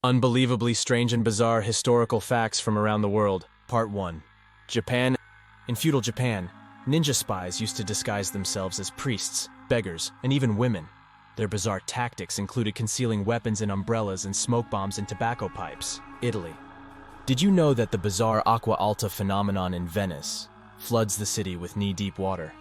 Unbelievably strange and bizarre historical facts from around the world. Part 1. Japan. In feudal Japan, ninja spies used to disguise themselves as priests, beggars, and even women. Their bizarre tactics included concealing weapons in umbrellas and smoke bombs in tobacco pipes. Italy. Did you know that the bizarre Acqua Alta phenomenon in Venice floods the city with knee-deep water?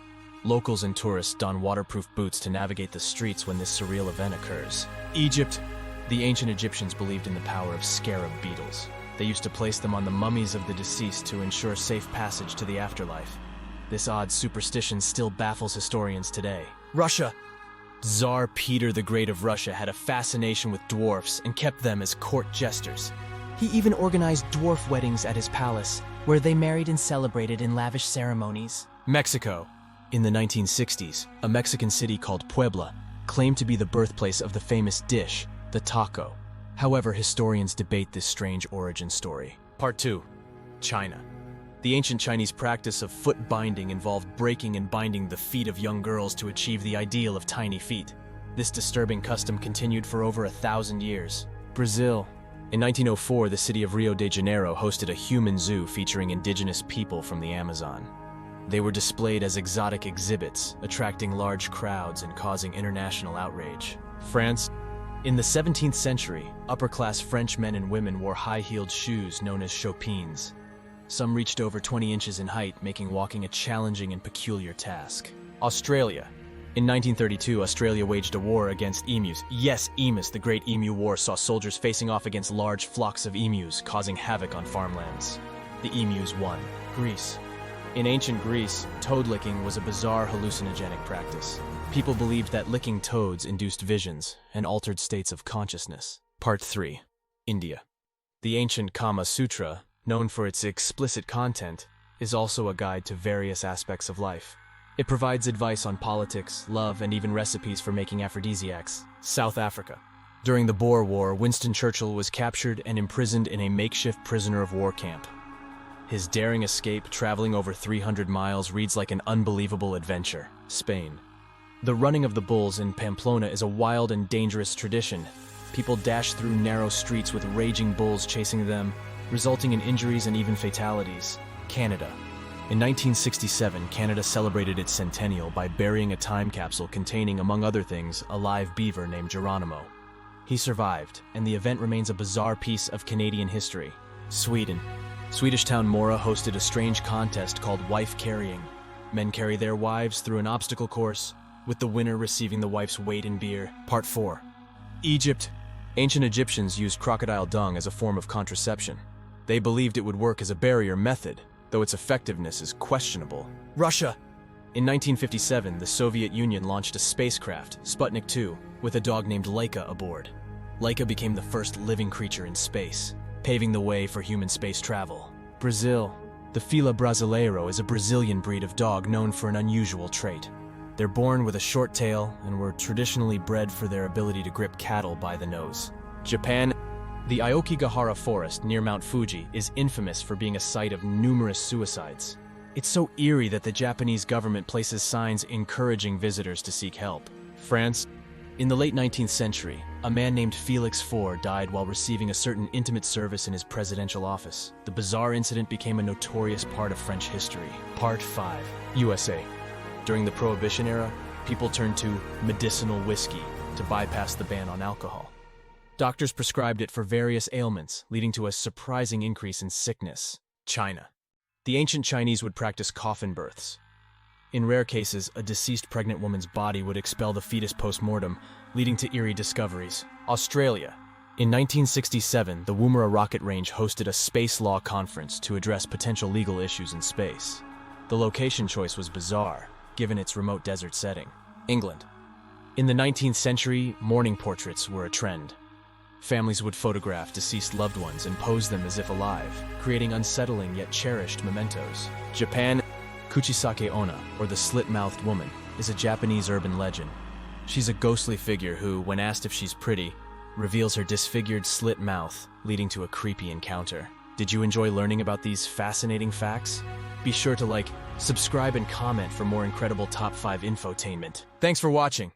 Locals and tourists don waterproof boots to navigate the streets when this surreal event occurs. Egypt. The ancient Egyptians believed in the power of scarab beetles. They used to place them on the mummies of the deceased to ensure safe passage to the afterlife. This odd superstition still baffles historians today. Russia. Tsar Peter the Great of Russia had a fascination with dwarfs and kept them as court jesters. He even organized dwarf weddings at his palace, where they married and celebrated in lavish ceremonies. Mexico. In the 1960s, a Mexican city called Puebla claimed to be the birthplace of the famous dish, the taco. However, historians debate this strange origin story. Part 2. China. The ancient Chinese practice of foot binding involved breaking and binding the feet of young girls to achieve the ideal of tiny feet. This disturbing custom continued for over 1,000 years. Brazil. In 1904, the city of Rio de Janeiro hosted a human zoo featuring indigenous people from the Amazon. They were displayed as exotic exhibits, attracting large crowds and causing international outrage. France. In the 17th century, upper-class French men and women wore high-heeled shoes known as chopines. Some reached over 20 inches in height, making walking a challenging and peculiar task. Australia. In 1932, Australia waged a war against emus. Yes, emus, the Great Emu War saw soldiers facing off against large flocks of emus, causing havoc on farmlands. The emus won. Greece. In ancient Greece, toad licking was a bizarre hallucinogenic practice. People believed that licking toads induced visions and altered states of consciousness. Part 3. India. The ancient Kama Sutra, known for its explicit content, is also a guide to various aspects of life. It provides advice on politics, love, and even recipes for making aphrodisiacs. South Africa. During the Boer War, Winston Churchill was captured and imprisoned in a makeshift prisoner of war camp. His daring escape, traveling over 300 miles, reads like an unbelievable adventure. Spain. The running of the bulls in Pamplona is a wild and dangerous tradition. People dash through narrow streets with raging bulls chasing them, resulting in injuries and even fatalities. Canada. In 1967, Canada celebrated its centennial by burying a time capsule containing, among other things, a live beaver named Geronimo. He survived, and the event remains a bizarre piece of Canadian history. Sweden. Swedish town Mora hosted a strange contest called wife carrying. Men carry their wives through an obstacle course, with the winner receiving the wife's weight in beer. Part 4. Egypt. Ancient Egyptians used crocodile dung as a form of contraception. They believed it would work as a barrier method, though its effectiveness is questionable. Russia. In 1957, the Soviet Union launched a spacecraft, Sputnik 2, with a dog named Laika aboard. Laika became the first living creature in space, paving the way for human space travel. Brazil. The Fila Brasileiro is a Brazilian breed of dog known for an unusual trait. They're born with a short tail and were traditionally bred for their ability to grip cattle by the nose. Japan. The Aokigahara forest near Mount Fuji is infamous for being a site of numerous suicides. It's so eerie that the Japanese government places signs encouraging visitors to seek help. France. In the late 19th century, a man named Félix Faure died while receiving a certain intimate service in his presidential office. The bizarre incident became a notorious part of French history. Part 5. USA. During the Prohibition era, people turned to medicinal whiskey to bypass the ban on alcohol. Doctors prescribed it for various ailments, leading to a surprising increase in sickness. China. The ancient Chinese would practice coffin births. In rare cases, a deceased pregnant woman's body would expel the fetus post-mortem, leading to eerie discoveries. Australia. In 1967, the Woomera Rocket Range hosted a space law conference to address potential legal issues in space. The location choice was bizarre, given its remote desert setting. England. In the 19th century, mourning portraits were a trend. Families would photograph deceased loved ones and pose them as if alive, creating unsettling yet cherished mementos. Japan. Kuchisake Onna, or the slit-mouthed woman, is a Japanese urban legend. She's a ghostly figure who, when asked if she's pretty, reveals her disfigured slit mouth, leading to a creepy encounter. Did you enjoy learning about these fascinating facts? Be sure to like, subscribe, and comment for more incredible top 5 infotainment. Thanks for watching.